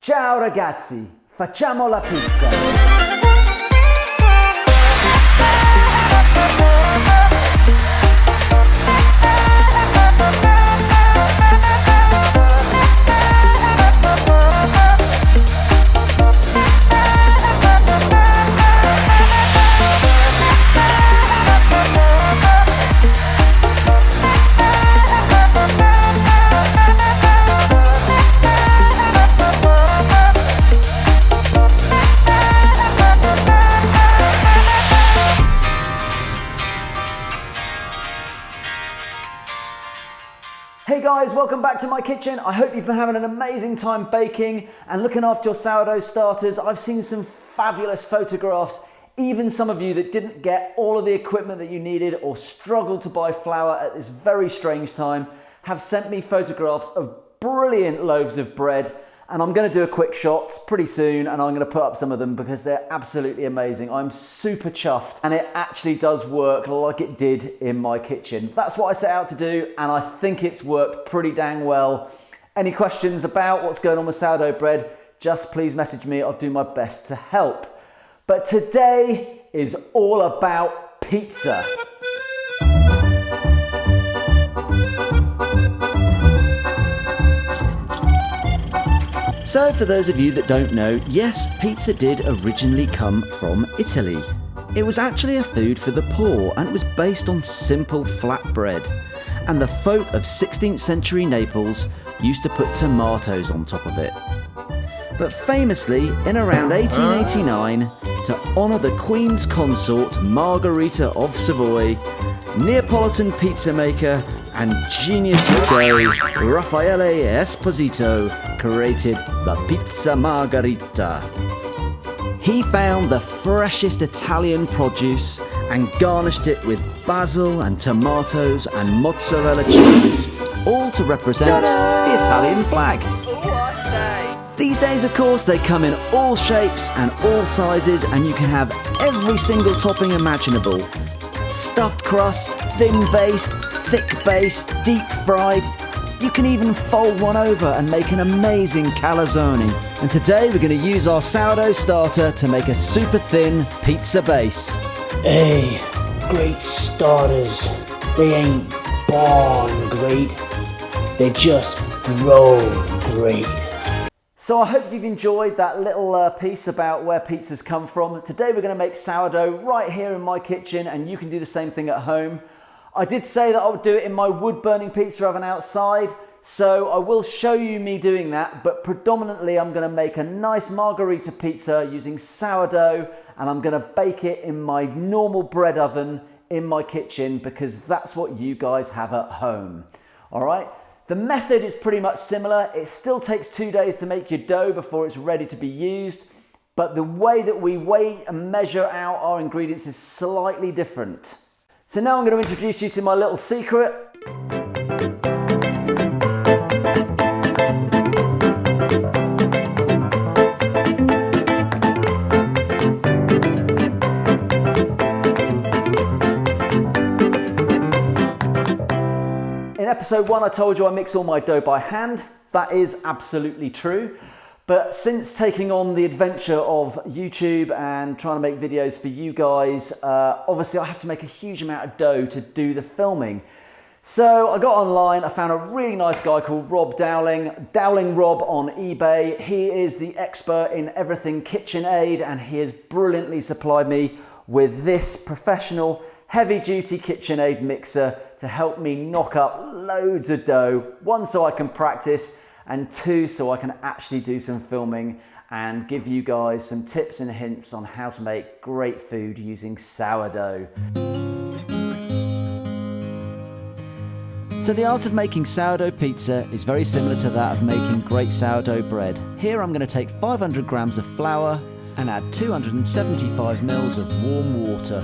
Ciao ragazzi, facciamo la pizza! Hey guys, welcome back to my kitchen. I hope you've been having an amazing time baking and looking after your sourdough starters. I've seen some fabulous photographs, even some of you that didn't get all of the equipment that you needed or struggled to buy flour at this very strange time have sent me photographs of brilliant loaves of bread. And I'm going to do a quick shots pretty soon and I'm going to put up some of them because they're absolutely amazing. I'm super chuffed and it actually does work like it did in my kitchen. That's what I set out to do and I think it's worked pretty dang well. Any questions about what's going on with sourdough bread, just please message me. I'll do my best to help. But today is all about pizza. So for those of you that don't know, yes, pizza did originally come from Italy. It was actually a food for the poor and it was based on simple flat bread. And the folk of 16th century Naples used to put tomatoes on top of it. But famously, in around 1889, to honour the Queen's consort Margherita of Savoy, Neapolitan pizza maker and genius of dough Raffaele Esposito created the pizza margherita. He found the freshest Italian produce and garnished it with basil and tomatoes and mozzarella cheese, all to represent the Italian flag. These days, of course, they come in all shapes and all sizes and you can have every single topping imaginable. Stuffed crust, thin base, thick base, deep fried. You can even fold one over and make an amazing calzone. And today we're going to use our sourdough starter to make a super thin pizza base. Hey, great starters. They ain't born great. They just grow great. So I hope you've enjoyed that little piece about where pizzas come from. Today we're going to make sourdough right here in my kitchen and you can do the same thing at home. I did say that I would do it in my wood burning pizza oven outside, so I will show you me doing that, but predominantly I'm going to make a nice margherita pizza using sourdough and I'm going to bake it in my normal bread oven in my kitchen because that's what you guys have at home. All right? The method is pretty much similar. It still takes 2 days to make your dough before it's ready to be used, but the way that we weigh and measure out our ingredients is slightly different. So now I'm going to introduce you to my little secret. In episode 1 I told you I mix all my dough by hand. That is absolutely true. But since taking on the adventure of YouTube and trying to make videos for you guys, obviously I have to make a huge amount of dough to do the filming. So I got online, I found a really nice guy called Rob Dowling, Dowling Rob on eBay. He is the expert in everything KitchenAid and he has brilliantly supplied me with this professional heavy duty KitchenAid mixer to help me knock up loads of dough. 1, so I can practice, and 2, so I can actually do some filming and give you guys some tips and hints on how to make great food using sourdough. So the art of making sourdough pizza is very similar to that of making great sourdough bread. Here I'm going to take 500 grams of flour and add 275 ml of warm water.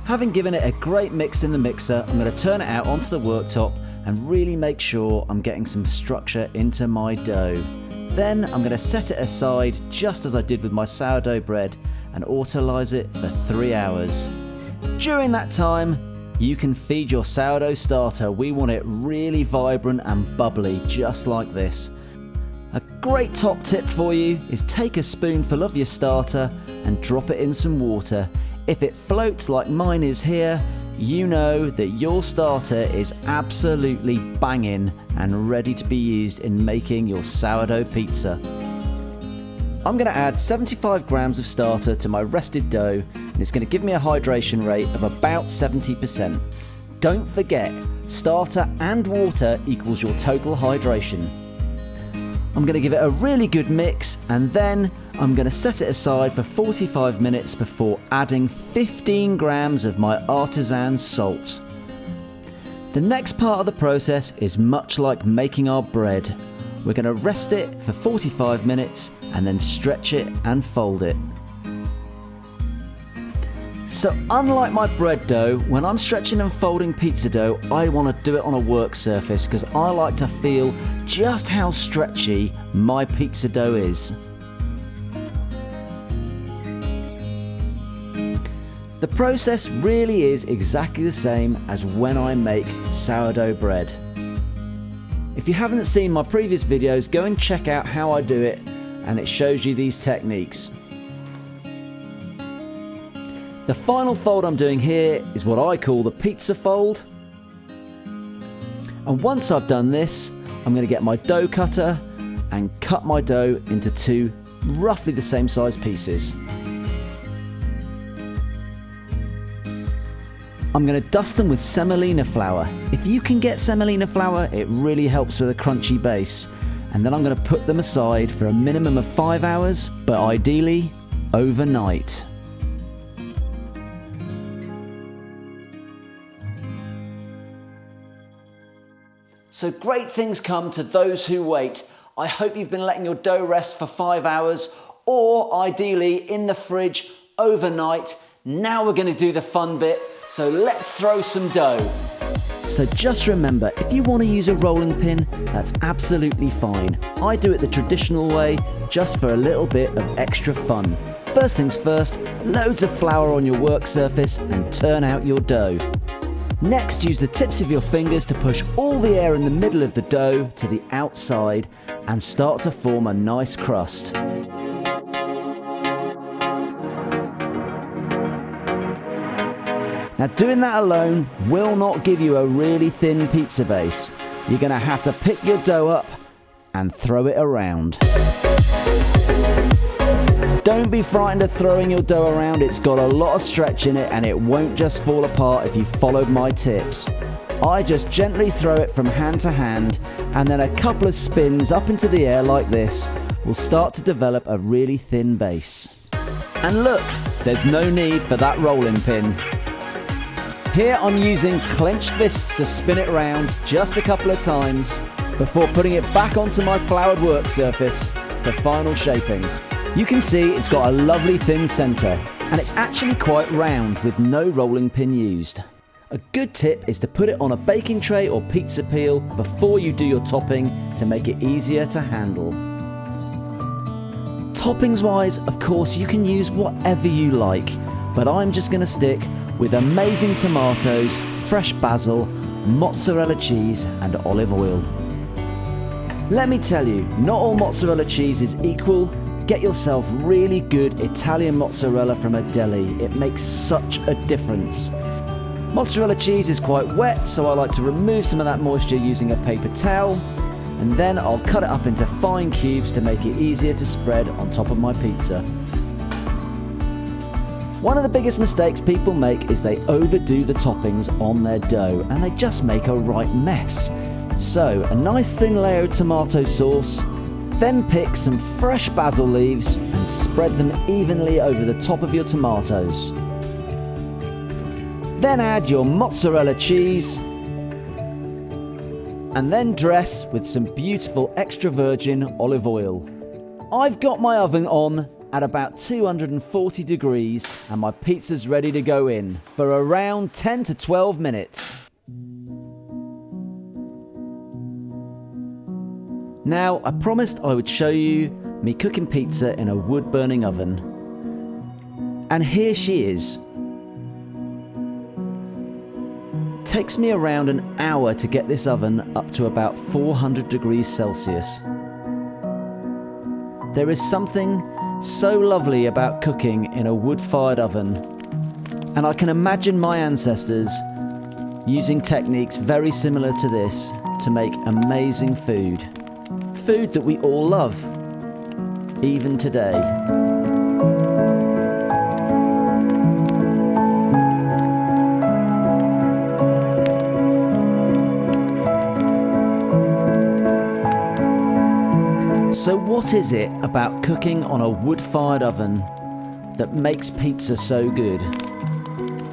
Having given it a great mix in the mixer, I'm going to turn it out onto the worktop and really make sure I'm getting some structure into my dough. Then I'm going to set it aside just as I did with my sourdough bread and autolyse it for 3 hours. During that time, you can feed your sourdough starter. We want it really vibrant and bubbly, just like this. A great top tip for you is take a spoonful of your starter and drop it in some water. If it floats like mine is here, you know that your starter is absolutely banging and ready to be used in making your sourdough pizza. I'm going to add 75 grams of starter to my rested dough, and it's going to give me a hydration rate of about 70%. Don't forget, starter and water equals your total hydration. I'm going to give it a really good mix, and then I'm going to set it aside for 45 minutes before adding 15 grams of my artisan salt. The next part of the process is much like making our bread. We're going to rest it for 45 minutes and then stretch it and fold it. So unlike my bread dough, when I'm stretching and folding pizza dough, I want to do it on a work surface because I like to feel just how stretchy my pizza dough is. The process really is exactly the same as when I make sourdough bread. If you haven't seen my previous videos, go and check out how I do it, and it shows you these techniques. The final fold I'm doing here is what I call the pizza fold. And once I've done this, I'm going to get my dough cutter and cut my dough into 2 roughly the same size pieces. I'm going to dust them with semolina flour. If you can get semolina flour, it really helps with a crunchy base. And then I'm going to put them aside for a minimum of 5 hours, but ideally overnight. So great things come to those who wait. I hope you've been letting your dough rest for 5 hours, or ideally in the fridge overnight. Now we're going to do the fun bit. So let's throw some dough. So just remember, if you want to use a rolling pin, that's absolutely fine. I do it the traditional way, just for a little bit of extra fun. First things first, loads of flour on your work surface and turn out your dough. Next, use the tips of your fingers to push all the air in the middle of the dough to the outside and start to form a nice crust. Now, doing that alone will not give you a really thin pizza base. You're going to have to pick your dough up and throw it around. Don't be frightened of throwing your dough around. It's got a lot of stretch in it and it won't just fall apart if you followed my tips. I just gently throw it from hand to hand, and then a couple of spins up into the air like this will start to develop a really thin base. And look, there's no need for that rolling pin. Here I'm using clenched fists to spin it round just a couple of times before putting it back onto my floured work surface for final shaping. You can see it's got a lovely thin centre, and it's actually quite round with no rolling pin used. A good tip is to put it on a baking tray or pizza peel before you do your topping to make it easier to handle. Toppings wise, of course, you can use whatever you like, but I'm just going to stick with amazing tomatoes, fresh basil, mozzarella cheese and olive oil. Let me tell you, not all mozzarella cheese is equal. Get yourself really good Italian mozzarella from a deli. It makes such a difference. Mozzarella cheese is quite wet, so I like to remove some of that moisture using a paper towel, and then I'll cut it up into fine cubes to make it easier to spread on top of my pizza. One of the biggest mistakes people make is they overdo the toppings on their dough and they just make a right mess. So a nice thin layer of tomato sauce, then pick some fresh basil leaves and spread them evenly over the top of your tomatoes. Then add your mozzarella cheese and then dress with some beautiful extra virgin olive oil. I've got my oven on at about 240 degrees and my pizza's ready to go in for around 10 to 12 minutes. Now, I promised I would show you me cooking pizza in a wood-burning oven. And here she is. Takes me around an hour to get this oven up to about 400 degrees Celsius. There is something so lovely about cooking in a wood-fired oven, and I can imagine my ancestors using techniques very similar to this to make amazing food. Food that we all love, even today. So what is it about cooking on a wood-fired oven that makes pizza so good?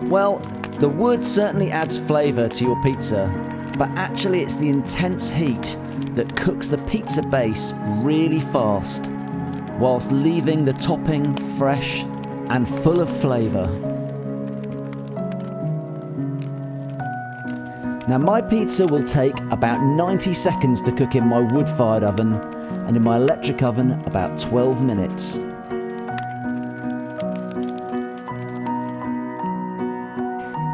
Well, the wood certainly adds flavour to your pizza, but actually it's the intense heat that cooks the pizza base really fast, whilst leaving the topping fresh and full of flavour. Now my pizza will take about 90 seconds to cook in my wood-fired oven, and in my electric oven about 12 minutes.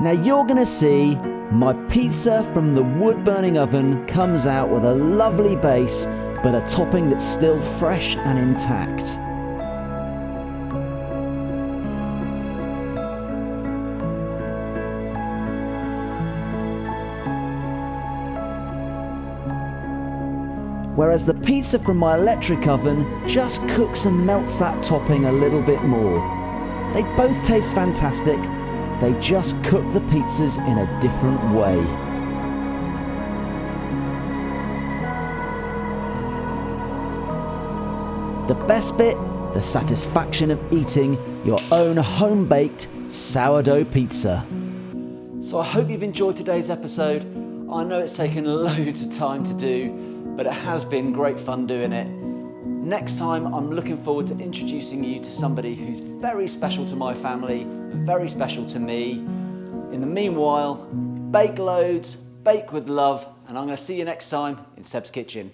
Now you're going to see my pizza from the wood-burning oven comes out with a lovely base, but a topping that's still fresh and intact. Whereas the pizza from my electric oven just cooks and melts that topping a little bit more. They both taste fantastic, they just cook the pizzas in a different way. The best bit, the satisfaction of eating your own home-baked sourdough pizza. So I hope you've enjoyed today's episode. I know it's taken loads of time to do, but it has been great fun doing it. Next time, I'm looking forward to introducing you to somebody who's very special to my family and very special to me. In the meanwhile, bake loads, bake with love, and I'm going to see you next time in Seb's Kitchen.